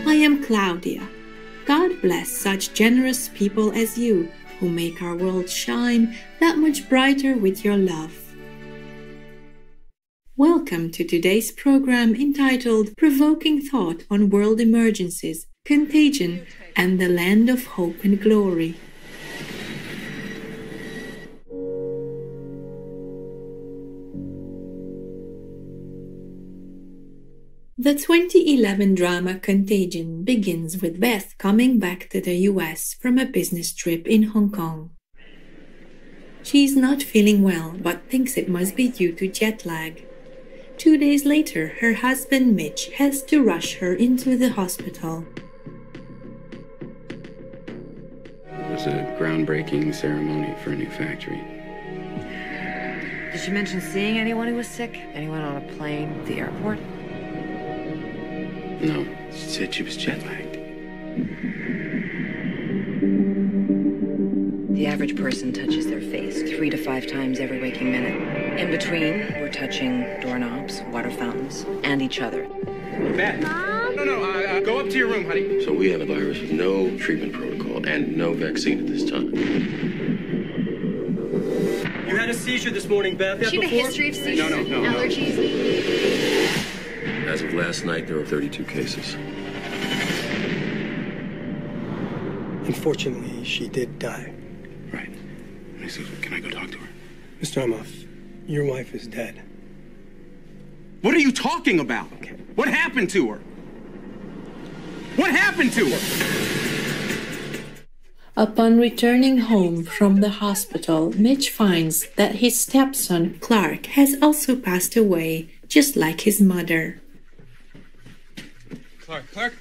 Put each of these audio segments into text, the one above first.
I am Claudia. God bless such generous people as you, who make our world shine that much brighter with your love. Welcome to today's program entitled Provoking Thought on World Emergencies, Contagion, and the Land of Hope and Glory. The 2011 drama Contagion begins with Beth coming back to the US from a business trip in Hong Kong. She's not feeling well, but thinks it must be due to jet lag. 2 days later, her husband Mitch has to rush her into the hospital. It was a groundbreaking ceremony for a new factory. Did she mention seeing anyone who was sick? Anyone on a plane at the airport? No, she said she was jet-lagged. The average person touches their face 3 to 5 times every waking minute. In between, we're touching doorknobs, water fountains, and each other. Beth. Mom? No, go up to your room, honey. So we have a virus with no treatment protocol and no vaccine at this time. You had a seizure this morning, Beth. She had a history of seizures and allergies. As of last night, there were 32 cases. Unfortunately, she did die. Right. I said, can I go talk to her? Mr. Amoff, your wife is dead. What are you talking about? Okay. What happened to her? What happened to her? Upon returning home from the hospital, Mitch finds that his stepson, Clark, has also passed away, just like his mother. Clark?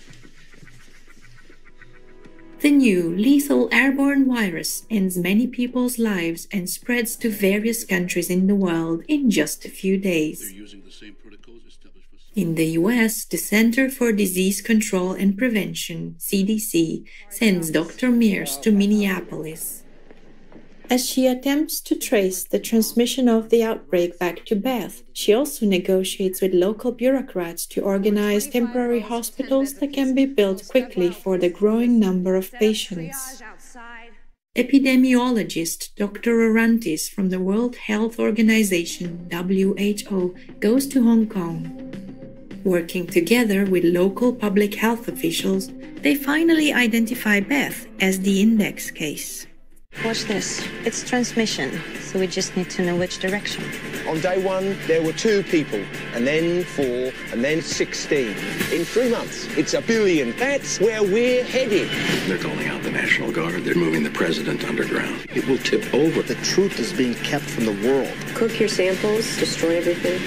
The new lethal airborne virus ends many people's lives and spreads to various countries in the world in just a few days. In the US, the Center for Disease Control and Prevention, CDC, sends Dr. Mears to Minneapolis. As she attempts to trace the transmission of the outbreak back to Beth, she also negotiates with local bureaucrats to organize temporary hospitals that can be built quickly for the growing number of patients. Epidemiologist Dr. Orantes from the World Health Organization, WHO, goes to Hong Kong. Working together with local public health officials, they finally identify Beth as the index case. Watch this. It's transmission, so we just need to know which direction. On day 1, there were 2 people, and then 4, and then 16. In 3 months, it's 1 billion. That's where we're headed. They're calling out the National Guard. They're moving the president underground. It will tip over. The truth is being kept from the world. Cook your samples, destroy everything.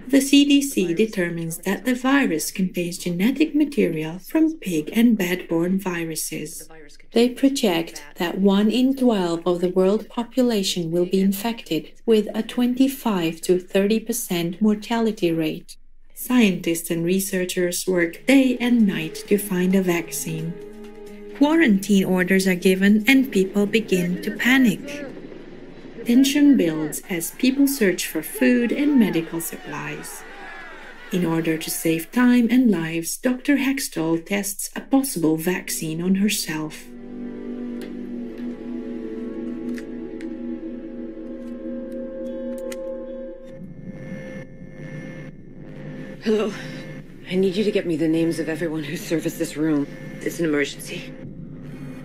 The CDC determines that the virus contains genetic material from pig and bat-borne viruses. They project that 1 in 12 of the world population will be infected, with a 25 to 30% mortality rate. Scientists and researchers work day and night to find a vaccine. Quarantine orders are given and people begin to panic. Tension builds as people search for food and medical supplies. In order to save time and lives, Dr. Hextall tests a possible vaccine on herself. Hello. I need you to get me the names of everyone who serviced this room. It's an emergency.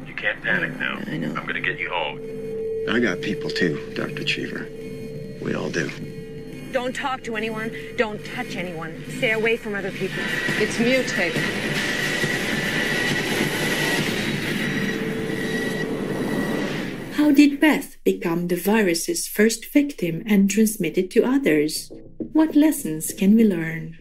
You can't panic now. I know. I'm going to get you home. I got people too, Dr. Cheever. We all do. Don't talk to anyone. Don't touch anyone. Stay away from other people. It's mutated. How did Beth become the virus's first victim and transmit it to others? What lessons can we learn?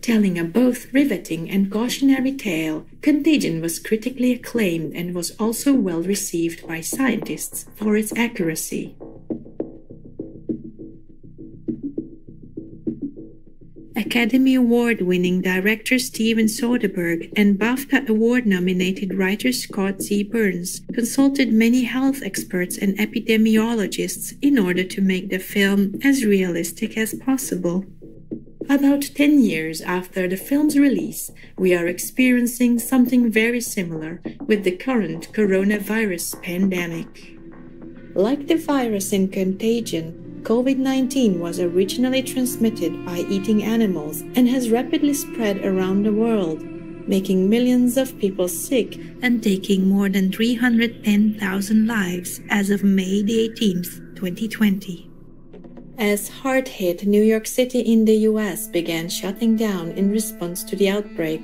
Telling a both riveting and cautionary tale, Contagion was critically acclaimed and was also well received by scientists for its accuracy. Academy Award-winning director Steven Soderbergh and BAFTA Award-nominated writer Scott Z. Burns consulted many health experts and epidemiologists in order to make the film as realistic as possible. About 10 years after the film's release, we are experiencing something very similar with the current coronavirus pandemic. Like the virus in Contagion, COVID-19 was originally transmitted by eating animals and has rapidly spread around the world, making millions of people sick and taking more than 310,000 lives as of May 18th, 2020. As hard-hit New York City in the US began shutting down in response to the outbreak,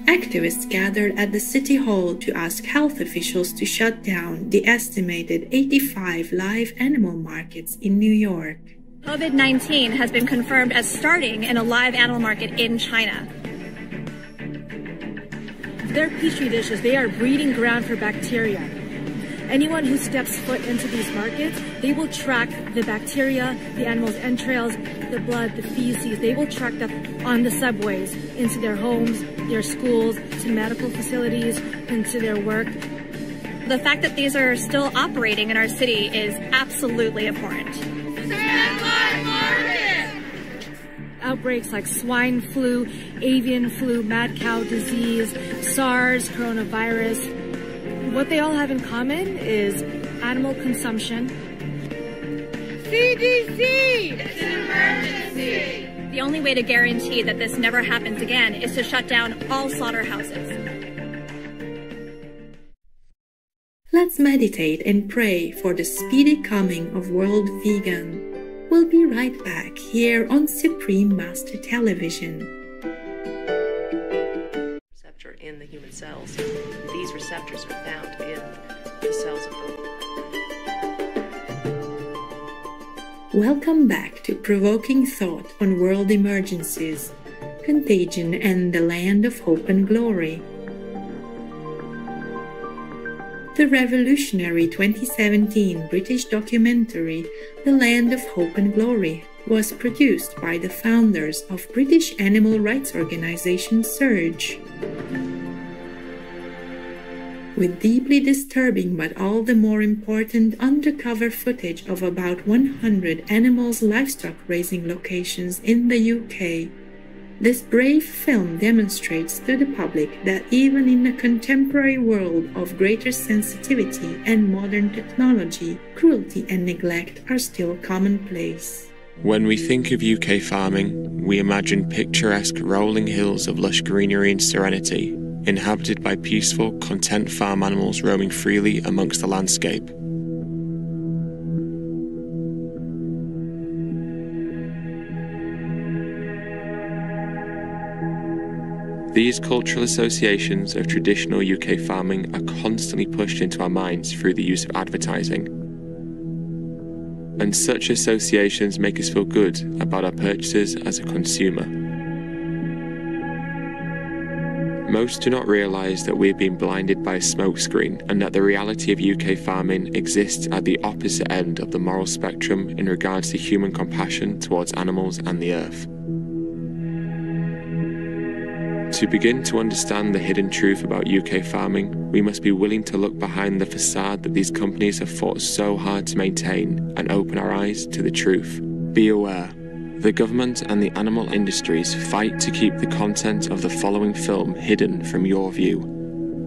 activists gathered at the City Hall to ask health officials to shut down the estimated 85 live animal markets in New York. COVID-19 has been confirmed as starting in a live animal market in China. They're petri dishes. They are breeding ground for bacteria. Anyone who steps foot into these markets, they will track the bacteria, the animal's entrails, the blood, the feces. They will track that on the subways, into their homes, their schools, to medical facilities, into their work. The fact that these are still operating in our city is absolutely abhorrent. Outbreaks like swine flu, avian flu, mad cow disease, SARS, coronavirus, what they all have in common is animal consumption. CDC! It's an emergency! The only way to guarantee that this never happens again is to shut down all slaughterhouses. Let's meditate and pray for the speedy coming of World Vegan. We'll be right back here on Supreme Master Television. In the human cells. These receptors are found in the cells of the... Welcome back to Provoking Thought on World Emergencies, Contagion and the Land of Hope and Glory. The revolutionary 2017 British documentary The Land of Hope and Glory was produced by the founders of British animal rights organization Surge. With deeply disturbing but all the more important undercover footage of about 100 animals' livestock raising locations in the UK, this brave film demonstrates to the public that even in a contemporary world of greater sensitivity and modern technology, cruelty and neglect are still commonplace. When we think of UK farming, we imagine picturesque rolling hills of lush greenery and serenity, inhabited by peaceful, content farm animals roaming freely amongst the landscape. These cultural associations of traditional UK farming are constantly pushed into our minds through the use of advertising. And such associations make us feel good about our purchases as a consumer. Most do not realise that we've been blinded by a smokescreen and that the reality of UK farming exists at the opposite end of the moral spectrum in regards to human compassion towards animals and the earth. To begin to understand the hidden truth about UK farming, we must be willing to look behind the facade that these companies have fought so hard to maintain and open our eyes to the truth. Be aware. The government and the animal industries fight to keep the content of the following film hidden from your view.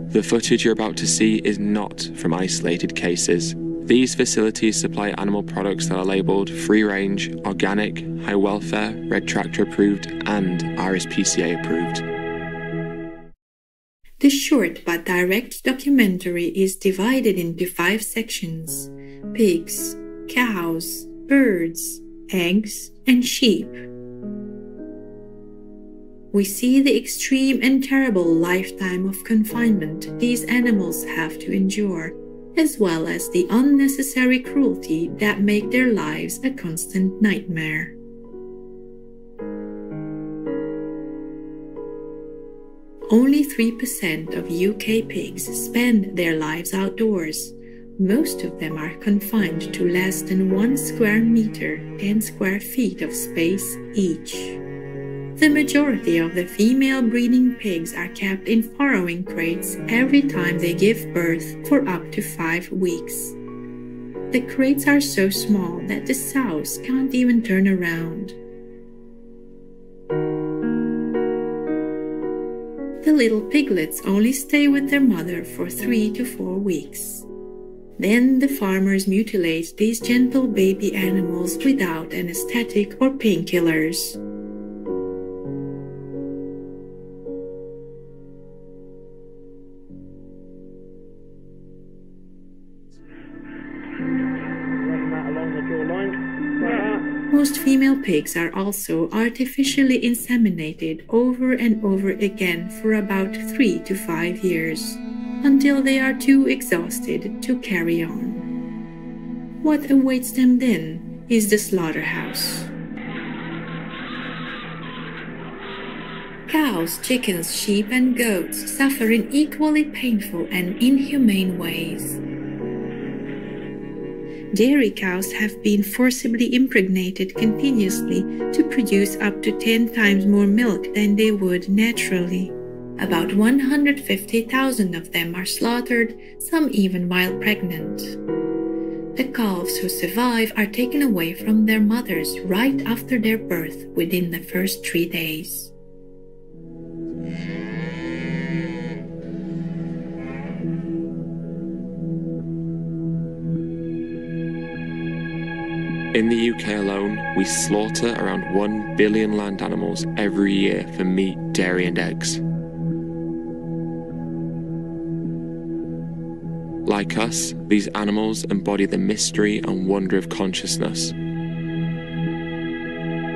The footage you're about to see is not from isolated cases. These facilities supply animal products that are labelled free-range, organic, high welfare, Red Tractor approved and RSPCA approved. The short but direct documentary is divided into 5 sections: pigs, cows, birds, eggs, and sheep. We see the extreme and terrible lifetime of confinement these animals have to endure, as well as the unnecessary cruelty that make their lives a constant nightmare. Only 3% of UK pigs spend their lives outdoors. Most of them are confined to less than 1 square meter, 10 square feet of space each. The majority of the female breeding pigs are kept in farrowing crates every time they give birth for up to 5 weeks. The crates are so small that the sows can't even turn around. The little piglets only stay with their mother for 3 to 4 weeks. Then the farmers mutilate these gentle baby animals without anesthetic or painkillers. Most female pigs are also artificially inseminated over and over again for about 3 to 5 years, until they are too exhausted to carry on. What awaits them then is the slaughterhouse. Cows, chickens, sheep, and goats suffer in equally painful and inhumane ways. Dairy cows have been forcibly impregnated continuously to produce up to 10 times more milk than they would naturally. About 150,000 of them are slaughtered, some even while pregnant. The calves who survive are taken away from their mothers right after their birth within the first 3 days. In the UK alone, we slaughter around 1 billion land animals every year for meat, dairy, and eggs. Like us, these animals embody the mystery and wonder of consciousness.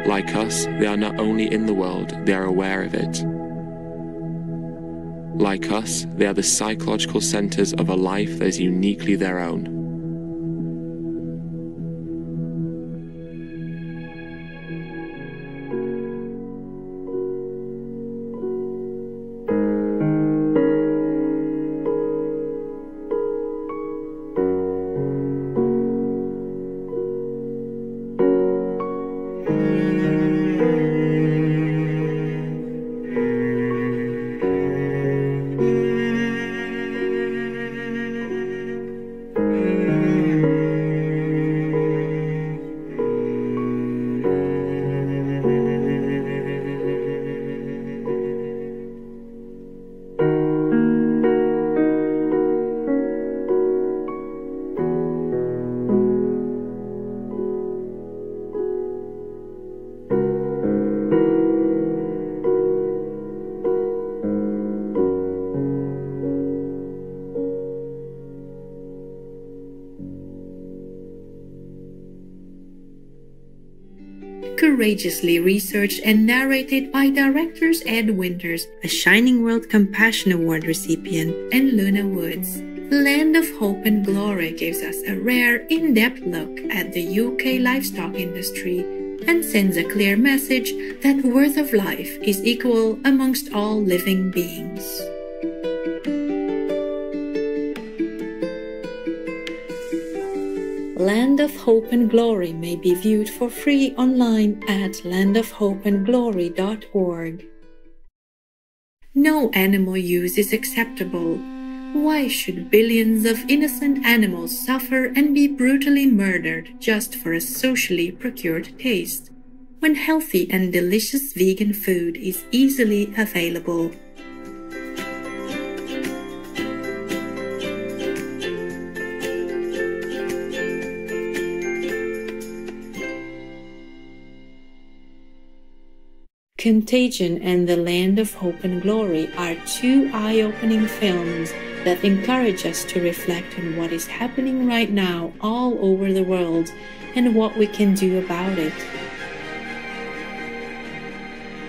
Like us, they are not only in the world, they are aware of it. Like us, they are the psychological centers of a life that is uniquely their own. Courageously researched and narrated by directors Ed Winters, a Shining World Compassion Award recipient, and Luna Woods. Land of Hope and Glory gives us a rare, in-depth look at the UK livestock industry and sends a clear message that worth of life is equal amongst all living beings. Land of Hope and Glory may be viewed for free online at landofhopeandglory.org. No animal use is acceptable. Why should billions of innocent animals suffer and be brutally murdered just for a socially procured taste, when healthy and delicious vegan food is easily available? Contagion and The Land of Hope and Glory are two eye-opening films that encourage us to reflect on what is happening right now all over the world and what we can do about it.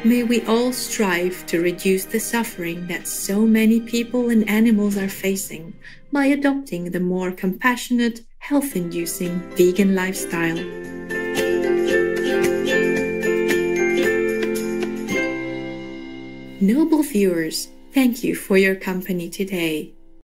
May we all strive to reduce the suffering that so many people and animals are facing by adopting the more compassionate, health-inducing vegan lifestyle. Noble viewers, thank you for your company today.